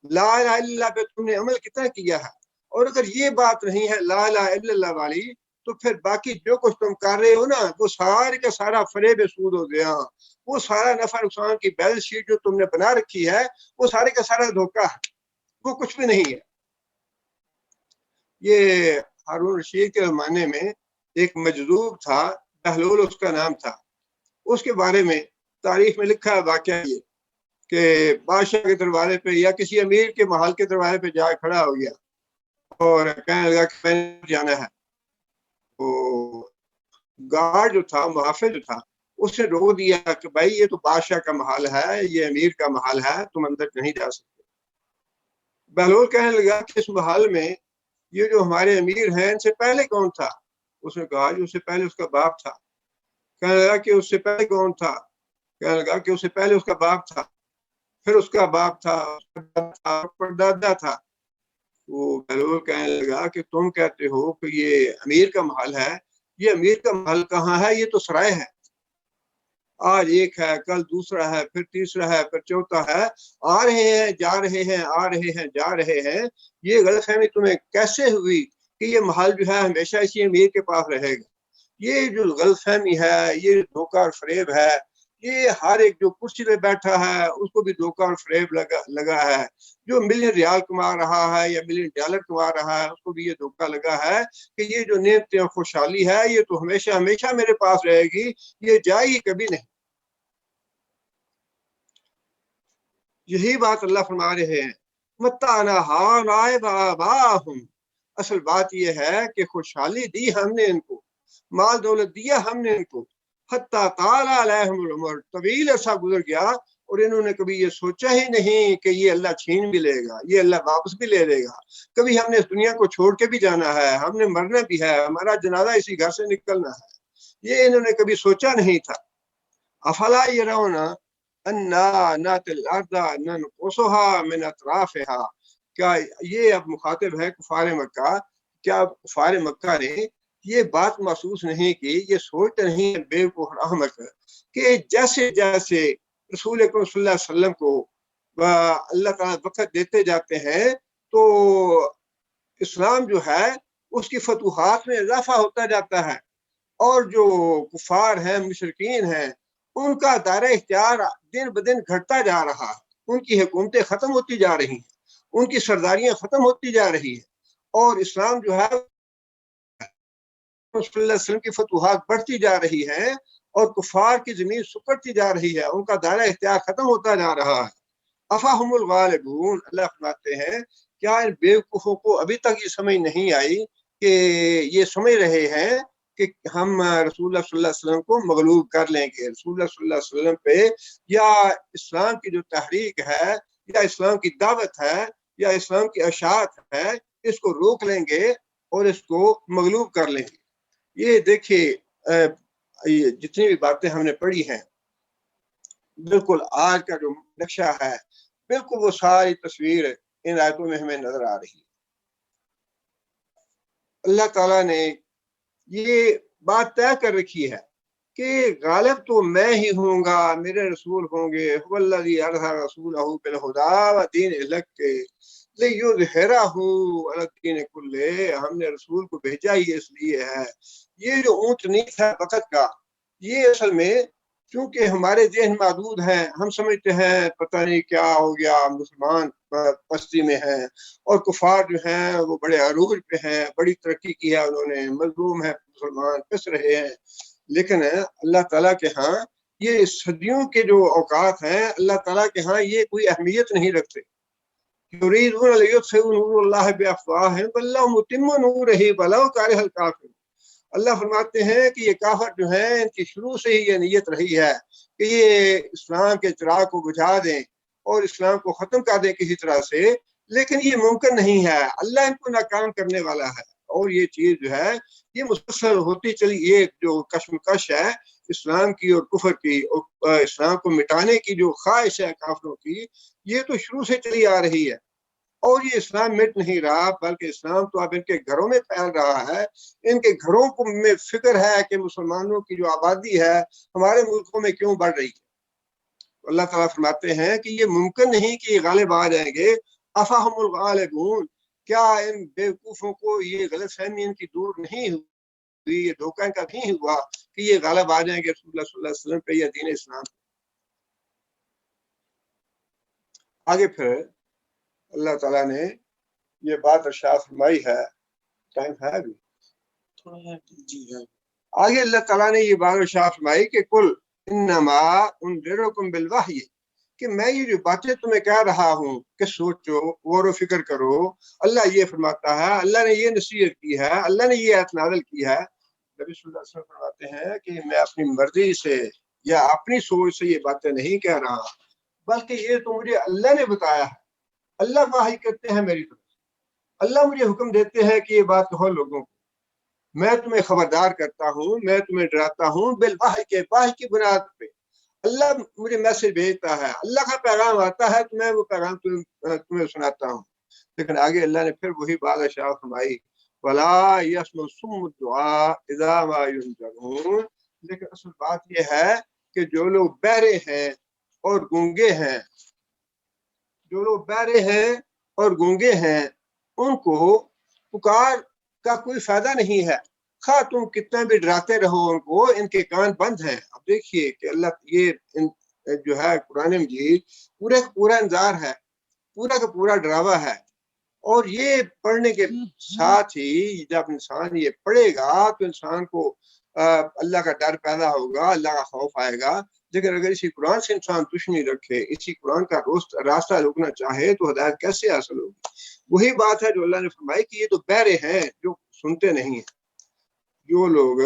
لا الہ الا اللہ پہ تم نے عمل کتنا کیا ہے۔ اور اگر یہ بات نہیں ہے لا الہ الا اللہ والی، تو پھر باقی جو کچھ تم کر رہے ہو نا، وہ سارے کا سارا فریب سود و زیاں، وہ سارا نفع نقصان کی بیلنس شیٹ جو تم نے بنا رکھی ہے، وہ سارے کا سارا دھوکہ ہے، وہ کچھ بھی نہیں ہے۔ یہ ہارون رشید کے زمانے میں ایک مجذوب تھا، بہلول اس کا نام تھا۔ اس کے بارے میں تاریخ میں لکھا ہے واقعہ یہ کہ بادشاہ کے دروازے پہ یا کسی امیر کے محل کے دروازے پہ جا کھڑا ہو گیا اور کہنے لگا کہ میں نے جانا ہے۔ تو گارڈ جو تھا، محافظ جو تھا، اس نے روک دیا کہ بھائی یہ تو بادشاہ کا محل ہے، یہ امیر کا محل ہے، تم اندر نہیں جا سکتے۔ بہلول کہنے لگا کہ اس محل میں یہ جو ہمارے امیر ہیں ان سے پہلے کون تھا؟ اس نے کہا جو اس سے پہلے اس کا باپ تھا۔ کہنے لگا کہ اس سے پہلے کون تھا؟ کہنے لگا کہ اس سے پہلے اس کا باپ تھا، پھر اس کا باپ تھا، پردادا تھا۔ وہ بہلول کہنے لگا کہ تم کہتے ہو کہ یہ امیر کا محل ہے، یہ امیر کا محل کہاں ہے؟ یہ تو سرائے ہے۔ آج ایک ہے، کل دوسرا ہے، پھر تیسرا ہے، پھر چوتھا ہے، آ رہے ہیں جا رہے ہیں، آ رہے ہیں جا رہے ہیں۔ یہ غلط فہمی تمہیں کیسے ہوئی کہ یہ محل جو ہے ہمیشہ اسی امیر کے پاس رہے گا؟ یہ جو غلط فہمی ہے، یہ دھوکہ اور فریب ہے، یہ ہر ایک جو کرسی پہ بیٹھا ہے اس کو بھی دھوکہ اور فریب لگا ہے، جو ملین ریال کما رہا ہے یا ملین ڈالر کما رہا ہے اس کو بھی یہ دھوکہ لگا ہے کہ یہ جو نعمت اور خوشحالی ہے یہ تو ہمیشہ ہمیشہ میرے پاس رہے گی، یہ جائے گی کبھی نہیں۔ یہی بات اللہ فرما رہے ہیں، متانا اصل بات یہ ہے کہ خوشحالی دی ہم نے ان کو، مال دولت دیا ہم نے ان کو، حتی طال علیہم العمر، طویل عرصہ گزر گیا اور انہوں نے کبھی یہ سوچا ہی نہیں کہ یہ اللہ چھین بھی لے گا، یہ اللہ واپس بھی لے لے گا، کبھی ہم نے اس دنیا کو چھوڑ کے بھی جانا ہے، ہم نے مرنا بھی ہے، ہمارا جنازہ اسی گھر سے نکلنا ہے، یہ انہوں نے کبھی سوچا نہیں تھا۔ افلا یرون انا ناتی الارض ننقصها من اطرافها، کیا یہ اب مخاطب ہے کفار مکہ، کیا کفار مکہ نے یہ بات محسوس نہیں کی، یہ سوچ نہیں ہے بیوقوف احمق کہ جیسے جیسے رسول اکرم صلی اللہ علیہ وسلم کو اللہ تعالیٰ وقت دیتے جاتے ہیں تو اسلام جو ہے اس کی فتوحات میں اضافہ ہوتا جاتا ہے، اور جو کفار ہیں، مشرکین ہیں، ان کا دائرہ اختیار دن بدن گھٹتا جا رہا ہے، ان کی حکومتیں ختم ہوتی جا رہی ہیں، ان کی سرداریاں ختم ہوتی جا رہی ہیں، اور اسلام جو ہے صلی اللہ علیہ وسلم کی فتوحات بڑھتی جا رہی ہیں اور کفار کی زمین سکڑتی جا رہی ہے، ان کا دائرہ اختیار ختم ہوتا جا رہا ہے۔ افاہم الغالبون، اللہ فرماتے ہیں کیا ان بیوقوفوں کو ابھی تک یہ سمجھ نہیں آئی کہ یہ سمجھ رہے ہیں کہ ہم رسول اللہ صلی اللہ علیہ وسلم کو مغلوب کر لیں گے، رسول اللہ صلی اللہ علیہ وسلم پہ یا اسلام کی جو تحریک ہے یا اسلام کی دعوت ہے یا اسلام کی اشاعت ہے اس کو روک لیں گے اور اس کو مغلوب کر لیں گے۔ یہ دیکھیے جتنی بھی باتیں ہم نے پڑھی ہیں بالکل آج کا جو نقشہ ہے بالکل وہ ساری تصویر ان آیتوں میں ہمیں نظر آ رہی ہے۔ اللہ تعالیٰ نے یہ بات طے کر رکھی ہے کہ غالب تو میں ہی ہوں گا، میرے رسول ہوں گے، هو الذی ارسل رسولہ بالہدی ودین الحق لیظہرہ علی الدین کلہ، ہم نے رسول کو بھیجا ہی اس لیے ہے۔ یہ جو اونچ نیچ ہے وقت کا، یہ اصل میں چونکہ ہمارے ذہن محدود ہیں، ہم سمجھتے ہیں پتہ نہیں کیا ہو گیا، مسلمان پستی میں ہیں اور کفار جو ہیں وہ بڑے عروج پہ ہیں، بڑی ترقی کی ہے انہوں نے، مظلوم ہے مسلمان، پس رہے ہیں، لیکن اللہ تعالیٰ کے ہاں یہ صدیوں کے جو اوقات ہیں اللہ تعالیٰ کے ہاں یہ کوئی اہمیت نہیں رکھتے۔ یریدون لیطفئوا نور اللہ بافواہہم واللہ متم نورہ ولو کرہ الکافرون، اللہ فرماتے ہیں کہ یہ کافر جو ہیں ان کی شروع سے ہی یہ نیت رہی ہے کہ یہ اسلام کے چراغ کو بجھا دیں اور اسلام کو ختم کر دیں کسی طرح سے، لیکن یہ ممکن نہیں ہے، اللہ ان کو ناکام کرنے والا ہے، اور یہ چیز جو ہے یہ مسلسل ہوتی چلی، یہ جو کشمکش ہے اسلام کی اور کفر کی اور اسلام کو مٹانے کی جو خواہش ہے کافروں کی، یہ تو شروع سے چلی آ رہی ہے، اور یہ اسلام مٹ نہیں رہا بلکہ اسلام تو اب ان کے گھروں میں پھیل رہا ہے، ان کے گھروں کو میں فکر ہے کہ مسلمانوں کی جو آبادی ہے ہمارے ملکوں میں کیوں بڑھ رہی ہے۔ اللہ تعالیٰ فرماتے ہیں کہ یہ ممکن نہیں کہ یہ غالب آ جائیں گے، افاہم الغالبون، کیا ان بیوقوفوں کو یہ غلط فہمی ان کی دور نہیں ہوئی، یہ دھوکہ ان کا نہیں ہوا کہ یہ غالب آ جائیں گے رسول اللہ صلی اللہ علیہ وسلم پہ یا دین اسلام پہ۔ آگے پھر اللہ تعالیٰ نے یہ بات ارشاد فرمائی ہے، ٹائم ہے ابھی جی ہے، آگے اللہ تعالیٰ نے یہ بات ارشاد فرمائی کہ کل انما انذرکم بالوحی، کہ میں یہ جو باتیں تمہیں کہہ رہا ہوں کہ سوچو غور و فکر کرو، اللہ یہ فرماتا ہے، اللہ نے یہ نصیحت کی ہے، اللہ نے یہ آیت نازل کی ہے۔ نبی صلی اللہ علیہ وسلم فرماتے ہیں کہ میں اپنی مرضی سے یا اپنی سوچ سے یہ باتیں نہیں کہہ رہا، بلکہ یہ تو مجھے اللہ نے بتایا ہے، اللہ وحی کرتے ہیں میری طرف، اللہ مجھے حکم دیتے ہیں کہ یہ بات کہو لوگوں کو، میں تمہیں خبردار کرتا ہوں، میں تمہیں ڈراتا ہوں بالوحی کے، وحی کی بنیاد پہ، اللہ مجھے میسج بھیجتا ہے، اللہ کا پیغام آتا ہے تو میں وہ پیغام تمہیں سناتا ہوں۔ لیکن آگے اللہ نے پھر وہی بات ارشاد فرمائی، وَلَا يَسْمَعُ الصُّمُّ الدُّعَاءَ إِذَا مَا يُنذَرُونَ، لیکن اصل بات یہ ہے کہ جو لوگ بہرے ہیں اور گونگے ہیں، جو لوگ بہرے ہیں اور گونگے ہیں ان کو پکار کا کوئی فائدہ نہیں ہے، خواہ تم کتنا بھی ڈراتے رہو ان کو، ان کے کان بند ہیں۔ اب دیکھیے کہ اللہ یہ جو ہے قرآن مجید پورا کا پورا انذار ہے، پورا کا پورا ڈراوا ہے، اور یہ پڑھنے کے ساتھ ہی جب انسان یہ پڑھے گا تو انسان کو اللہ کا ڈر پیدا ہوگا، اللہ کا خوف آئے گا۔ لیکن اگر اسی قرآن سے انسان دشمنی رکھے، اسی قرآن کا راستہ روکنا چاہے تو ہدایت کیسے حاصل ہوگی؟ وہی بات ہے جو اللہ نے فرمائی کہ یہ تو بہرے ہیں جو سنتے نہیں ہیں، جو لوگ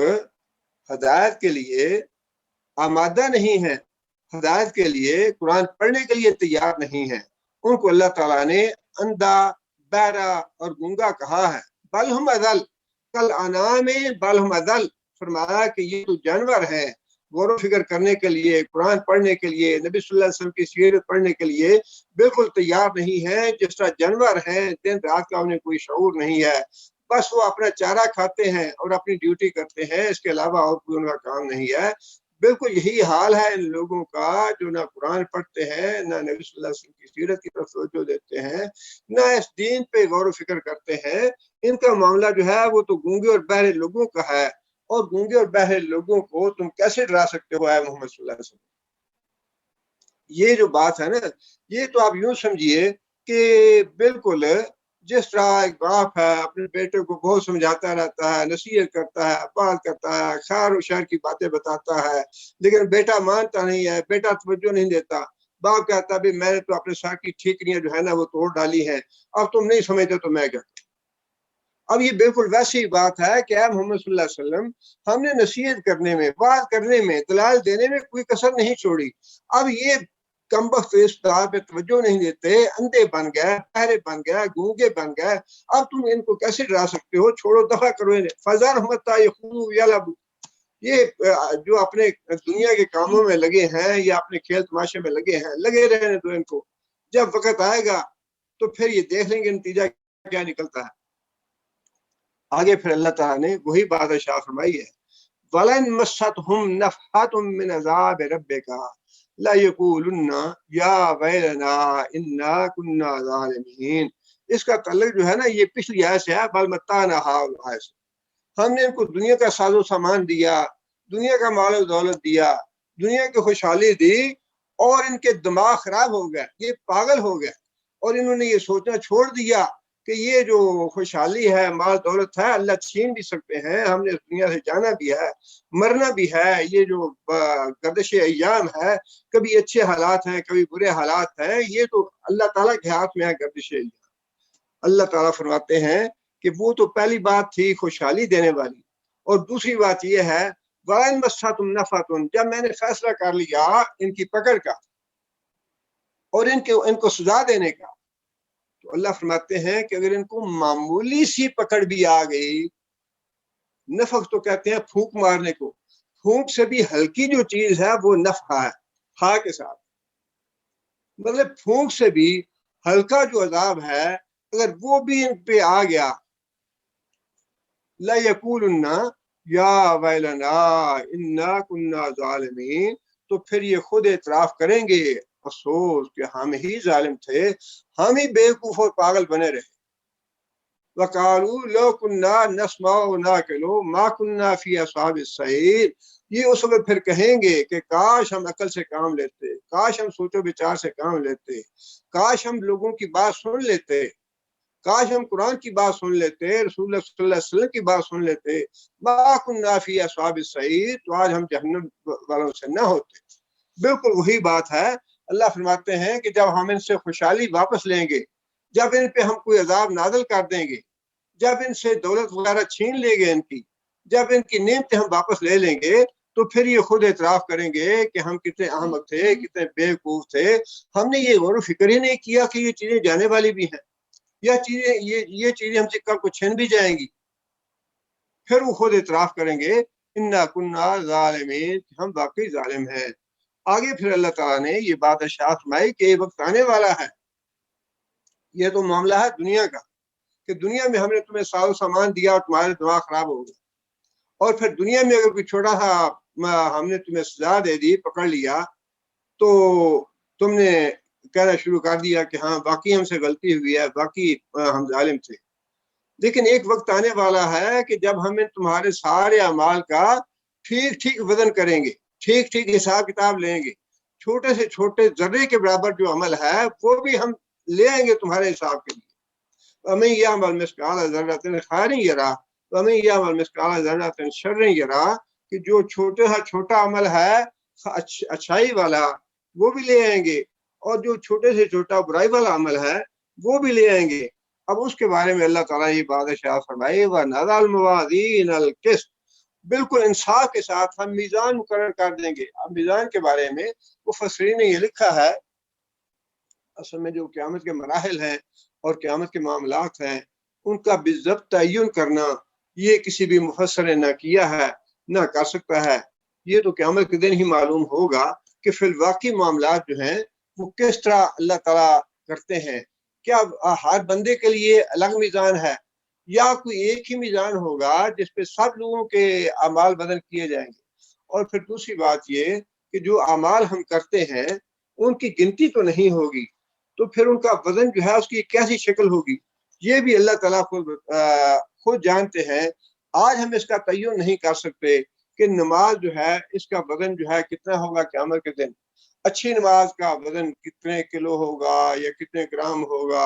ہدایت کے لیے آمادہ نہیں ہیں، ہدایت کے لیے قرآن پڑھنے کے لیے تیار نہیں ہیں، ان کو اللہ تعالیٰ نے اندھا، بہرا اور گونگا کہا ہے۔ بل ہم اضل، کل انعام بل ہم اضل، فرمایا کہ یہ تو جانور ہیں، غور و فکر کرنے کے لیے، قرآن پڑھنے کے لیے، نبی صلی اللہ علیہ وسلم کی سیرت پڑھنے کے لیے بالکل تیار نہیں ہے، جس طرح جانور ہیں، دن رات کا انہیں کوئی شعور نہیں ہے، بس وہ اپنا چارہ کھاتے ہیں اور اپنی ڈیوٹی کرتے ہیں، اس کے علاوہ اور کوئی ان کا کام نہیں ہے۔ بالکل یہی حال ہے ان لوگوں کا جو نہ قرآن پڑھتے ہیں، نہ نبی صلی اللہ علیہ وسلم کی سیرت کی طرف توجہ دیتے ہیں، نہ اس دین پہ غور و فکر کرتے ہیں۔ ان کا معاملہ جو ہے وہ تو گونگے اور بہرے لوگوں کا ہے، اور گونگے اور بہرے لوگوں کو تم کیسے ڈرا سکتے ہو اے محمد صلی اللہ علیہ وسلم؟ یہ جو بات ہے نا، یہ تو آپ یوں سمجھیے کہ بالکل جس طرح ایک باپ ہے اپنے بیٹے کو بہت سمجھاتا رہتا ہے، نصیحت کرتا ہے، بات کرتا ہے، خیر و شر کی باتیں بتاتا ہے، لیکن بیٹا مانتا نہیں ہے، بیٹا توجہ نہیں دیتا۔ باپ کہتا بھی میں نے تو اپنے ساتھ کی ٹھیکریاں جو ہے نا وہ توڑ ڈالی ہیں، اب تم نہیں سمجھتے تو میں کیا کروں؟ اب یہ بالکل ویسی بات ہے کہ اے محمد صلی اللہ علیہ وسلم، ہم نے نصیحت کرنے میں، بات کرنے میں، دلائل دینے میں کوئی کسر نہیں چھوڑی، اب یہ کم وقت اس بات پہ توجہ نہیں دیتے، اندھے بن گئے، بہرے بن گئے، گونگے بن گئے، اب تم ان کو کیسے ڈرا سکتے ہو؟ چھوڑو، دفع کرو انہیں۔ فَذَرْهُمْ حَتَّىٰ يَخُوضُوا وَيَلْعَبُوا، یہ جو اپنے دنیا کے کاموں میں لگے ہیں یا اپنے کھیل تماشے میں لگے ہیں، لگے رہنے دو ان کو، جب وقت آئے گا تو پھر یہ دیکھ لیں گے نتیجہ کیا نکلتا ہے۔ آگے پھر اللہ تعالیٰ نے وہی بات ارشاد فرمائی ہے، وَلَئِن مَسَّتْهُمْ نَفْحَةٌ مِّنْ عَذَابِ رَبِّكَ لَيَقُولُنَّ يَا وَيْلَنَا إِنَّا كُنَّا ظَالِمِينَ۔ اس کا تعلق جو ہے نا یہ پچھلی آیت سے ہے، بَلْ مَتَّعْنَا هَٰؤُلَاءِ سے، ہم نے ان کو دنیا کا ساز و سامان دیا، دنیا کا مال و دولت دیا، دنیا کی خوشحالی دی، اور ان کے دماغ خراب ہو گئے، یہ پاگل ہو گئے، اور انہوں نے یہ سوچنا چھوڑ دیا کہ یہ جو خوشحالی ہے، مال دولت ہے، اللہ چھین بھی سکتے ہیں، ہم نے اس دنیا سے جانا بھی ہے، مرنا بھی ہے، یہ جو گردش ایام ہے، کبھی اچھے حالات ہیں، کبھی برے حالات ہیں، یہ تو اللہ تعالیٰ کے ہاتھ میں ہے گردش ایام۔ اللہ تعالیٰ فرماتے ہیں کہ وہ تو پہلی بات تھی خوشحالی دینے والی، اور دوسری بات یہ ہے وَإِن مَسَّتْهُمْ نَفْحَةٌ، جب میں نے فیصلہ کر لیا ان کی پکڑ کا اور ان کو سزا دینے کا، تو اللہ فرماتے ہیں کہ اگر ان کو معمولی سی پکڑ بھی آ گئی، نفخ تو کہتے ہیں پھونک مارنے کو، پھونک سے بھی ہلکی جو چیز ہے وہ نفخہ ہے، ہا کے ساتھ، مطلب پھونک سے بھی ہلکا جو عذاب ہے اگر وہ بھی ان پہ آ گیا، لَيَقُولُنَّ يَا وَيْلَنَا إِنَّا كُنَّا ظَالِمِينَ، تو پھر یہ خود اعتراف کریں گے، افسوس کہ ہم ہی ظالم تھے، ہم ہی بیوقوف اور پاگل بنے رہے۔ وَقَالُوا لَوْ كُنَّا نَسْمَعُ وَنَعْقِلُ مَا كُنَّا فِي أَصْحَابِ السَّعِيرِ، یہ اس وقت پھر کہیں گے کہ کاش ہم عقل سے کام لیتے، کاش ہم سوچ و بچار سے کام لیتے، کاش ہم لوگوں کی بات سن لیتے، کاش ہم قرآن کی بات سن لیتے، رسول اللہ صلی اللہ علیہ وسلم کی بات سن لیتے، مَا كُنَّا فِي أَصْحَابِ السَّعِيرِ، تو آج ہم جہنم والوں سے نہ ہوتے۔ بالکل وہی بات ہے۔ اللہ فرماتے ہیں کہ جب ہم ان سے خوشحالی واپس لیں گے، جب ان پہ ہم کوئی عذاب نازل کر دیں گے، جب ان سے دولت وغیرہ چھین لیں گے، ان کی جب ان کی نعمتیں ہم واپس لے لیں گے، تو پھر یہ خود اعتراف کریں گے کہ ہم کتنے احمق تھے، کتنے بیوقوف تھے، ہم نے یہ غور و فکر ہی نہیں کیا کہ یہ چیزیں جانے والی بھی ہیں، یہ چیزیں ہم سے کل کو چھن بھی جائیں گی۔ پھر وہ خود اعتراف کریں گے اِنَّا كُنَّا ظَالِمِينَ، ہم واقعی ظالم ہیں۔ آگے پھر اللہ تعالیٰ نے یہ بات ارشاد فرمائی کہ یہ وقت آنے والا ہے، یہ تو معاملہ ہے دنیا کا، کہ دنیا میں ہم نے تمہیں ساز و سامان دیا اور تمہارے دماغ خراب ہو گئے، اور پھر دنیا میں اگر کوئی چھوٹا سا ہم نے تمہیں سزا دے دی، پکڑ لیا، تو تم نے کہنا شروع کر دیا کہ ہاں باقی ہم سے غلطی ہوئی ہے، باقی ہم ظالم تھے۔ لیکن ایک وقت آنے والا ہے کہ جب ہم تمہارے سارے اعمال کا ٹھیک ٹھیک وزن کریں گے، ٹھیک ٹھیک حساب کتاب لیں گے، چھوٹے سے چھوٹے ذرے کے برابر جو عمل ہے وہ بھی ہم لے آئیں گے تمہارے حساب کے لیے۔ وَمَن يَعْمَلْ مِثْقَالَ ذَرَّةٍ خَيْرًا يَرَهُ وَمَن يَعْمَلْ مِثْقَالَ ذَرَّةٍ شَرًّا يَرَهُ، کہ جو چھوٹا عمل ہے اچھائی والا وہ بھی لے آئیں گے، اور جو چھوٹے سے چھوٹا برائی والا عمل ہے وہ بھی لے آئیں گے۔ اب اس کے بارے میں اللہ تعالیٰ یہ بات ارشاد فرمائے، وَنَضَعُ الْمَوَازِينَ الْقِسْطَ، بالکل انصاف کے ساتھ ہم میزان مقرر کر دیں گے۔ اب میزان کے بارے میں مفسرین نے یہ لکھا ہے، اصل میں جو قیامت کے مراحل ہیں اور قیامت کے معاملات ہیں ان کا بالضبط تعین کرنا یہ کسی بھی مفسر نے نہ کیا ہے نہ کر سکتا ہے۔ یہ تو قیامت کے دن ہی معلوم ہوگا کہ فی الواقع معاملات جو ہیں وہ کس طرح اللہ تعالیٰ کرتے ہیں۔ کیا ہر بندے کے لیے الگ میزان ہے، یا کوئی ایک ہی میزان ہوگا جس پہ سب لوگوں کے اعمال بدل کیے جائیں گے؟ اور پھر دوسری بات یہ کہ جو اعمال ہم کرتے ہیں ان کی گنتی تو نہیں ہوگی، تو پھر ان کا وزن جو ہے اس کی کیسی شکل ہوگی یہ بھی اللہ تعالیٰ خود جانتے ہیں۔ آج ہم اس کا تعین نہیں کر سکتے کہ نماز جو ہے اس کا وزن جو ہے کتنا ہوگا قیامت کے دن۔ اچھی نماز کا وزن کتنے کلو ہوگا یا کتنے گرام ہوگا،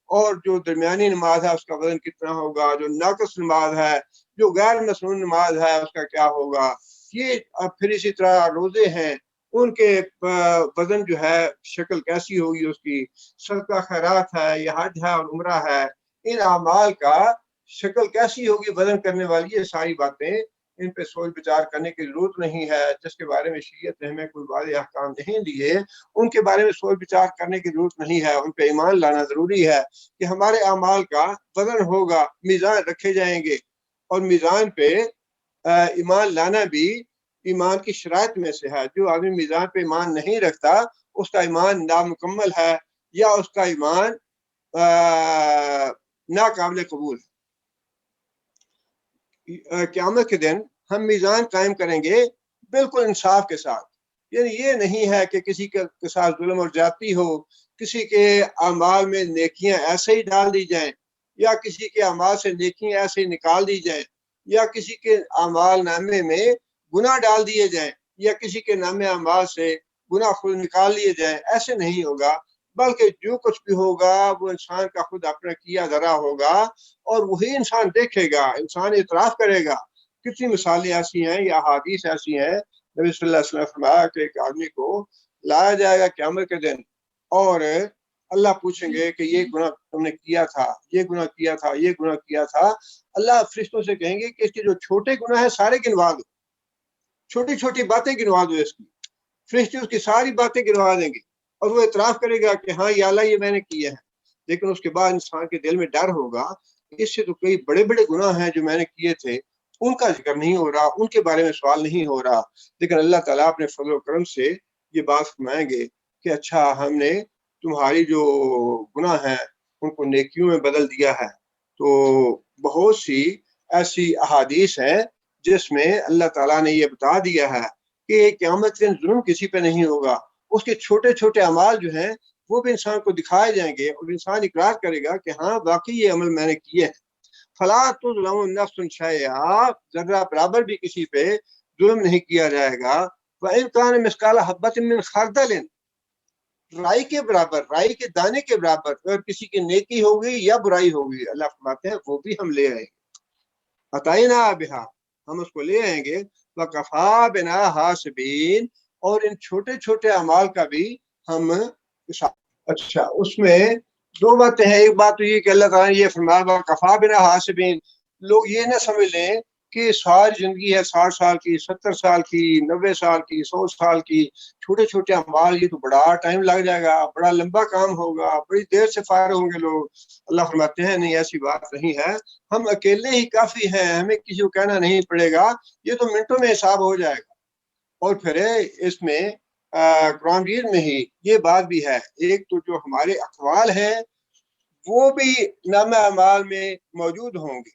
اور جو درمیانی نماز ہے اس کا وزن کتنا ہوگا، جو ناقص نماز ہے، جو غیر مسنون نماز ہے اس کا کیا ہوگا۔ یہ پھر اسی طرح روزے ہیں، ان کے وزن جو ہے شکل کیسی ہوگی، اس کی صدقہ خیرات ہے یا حج ہے اور عمرہ ہے، ان اعمال کا شکل کیسی ہوگی وزن کرنے والی۔ یہ ساری باتیں ان پہ سوچ بچار کرنے کی ضرورت نہیں ہے، جس کے بارے میں شریعت نے ہمیں کوئی واضح احکام نہیں دیے ان کے بارے میں سوچ بچار کرنے کی ضرورت نہیں ہے، ان پہ ایمان لانا ضروری ہے کہ ہمارے اعمال کا وزن ہوگا، میزان رکھے جائیں گے، اور میزان پہ ایمان لانا بھی ایمان کی شرائط میں سے ہے۔ جو آدمی میزان پہ ایمان نہیں رکھتا اس کا ایمان نامکمل ہے یا اس کا ایمان ناقابل قبول ہے۔ قیامت کے دن ہم میزان قائم کریں گے بالکل انصاف کے ساتھ، یعنی یہ نہیں ہے کہ کسی کے ساتھ ظلم اور زیادتی ہو، کسی کے اعمال میں نیکیاں ایسے ہی ڈال دی جائیں، یا کسی کے اعمال سے نیکیاں ایسے ہی نکال دی جائیں، یا کسی کے اعمال نامے میں گناہ ڈال دیے جائیں، یا کسی کے نامے اعمال سے گناہ خود نکال لیے جائیں۔ ایسے نہیں ہوگا، بلکہ جو کچھ بھی ہوگا وہ انسان کا خود اپنا کیا دھرا ہوگا، اور وہی انسان دیکھے گا، انسان اعتراف کرے گا۔ کتنی مثالیں ایسی ہیں یا حدیث ایسی ہیں، نبی صلی اللہ علیہ وسلم فرمایا کہ ایک آدمی کو لایا جائے گا قیامت کے دن، اور اللہ پوچھیں گے کہ یہ گناہ تم نے کیا تھا، یہ گناہ کیا تھا، یہ گناہ کیا تھا۔ اللہ فرشتوں سے کہیں گے کہ اس کے جو چھوٹے گناہ ہیں سارے گنوا دو، چھوٹی چھوٹی باتیں گنوا دو اس کی۔ فرشتے اس کی ساری باتیں گنوا دیں گے، اور وہ اعتراف کرے گا کہ ہاں یا اللہ یہ میں نے کیا ہے۔ لیکن اس کے بعد انسان کے دل میں ڈر ہوگا، اس سے تو کئی بڑے بڑے گناہ ہیں جو میں نے کیے تھے، ان کا ذکر نہیں ہو رہا، ان کے بارے میں سوال نہیں ہو رہا۔ لیکن اللہ تعالیٰ اپنے فضل و کرم سے یہ بات فرمائیں گے کہ اچھا ہم نے تمہاری جو گناہ ہیں ان کو نیکیوں میں بدل دیا ہے۔ تو بہت سی ایسی احادیث ہیں جس میں اللہ تعالیٰ نے یہ بتا دیا ہے کہ قیامت کے دن ظلم کسی پہ نہیں ہوگا، اس کے چھوٹے چھوٹے اعمال جو ہیں وہ بھی انسان کو دکھائے جائیں گے، اور انسان اقرار کرے گا کہ ہاں واقعی یہ عمل میں نے کیے ہیں۔ فلا تظلم نفس شیئا، ذرہ برابر بھی کسی پہ ظلم نہیں کیا جائے گا۔ وَإِن كَانَ مِثْقَالَ حَبَّةٍ مِّنْ خَرْدَلٍ، رائی کے برابر، رائی کے دانے کے برابر اگر کسی کی نیکی ہوگی یا برائی ہوگی، اللہ فرماتے ہیں وہ بھی ہم لے آئیں گے۔ عطائنا بہا، ہم اس کو لے آئیں گے۔ وَكَفَىٰ بِنَا حَاسِبِينَ، اور ان چھوٹے چھوٹے اعمال کا بھی ہم اچھا اس میں دو باتیں ہیں۔ ایک بات تو یہ کہ اللہ تعالیٰ نے یہ فرمایا وَكَفَىٰ بِنَا حَاسِبِينَ، لوگ یہ نہ سمجھ لیں کہ ساری زندگی ہے 60 سال کی، 70 سال کی، 90 سال کی، 100 سال کی، چھوٹے چھوٹے اعمال، یہ تو بڑا ٹائم لگ جائے گا، بڑا لمبا کام ہوگا، بڑی دیر سے فارغ ہوں گے لوگ۔ اللہ فرماتے ہیں نہیں، ایسی بات نہیں ہے، ہم اکیلے ہی کافی ہیں، ہمیں کسی کو کہنا نہیں پڑے گا، یہ تو منٹوں میں حساب ہو جائے گا۔ اور پھر اس میں قرآن مجید میں ہی یہ بات بھی ہے، ایک تو جو ہمارے اقوال ہیں وہ بھی نامہ اعمال میں موجود ہوں گے،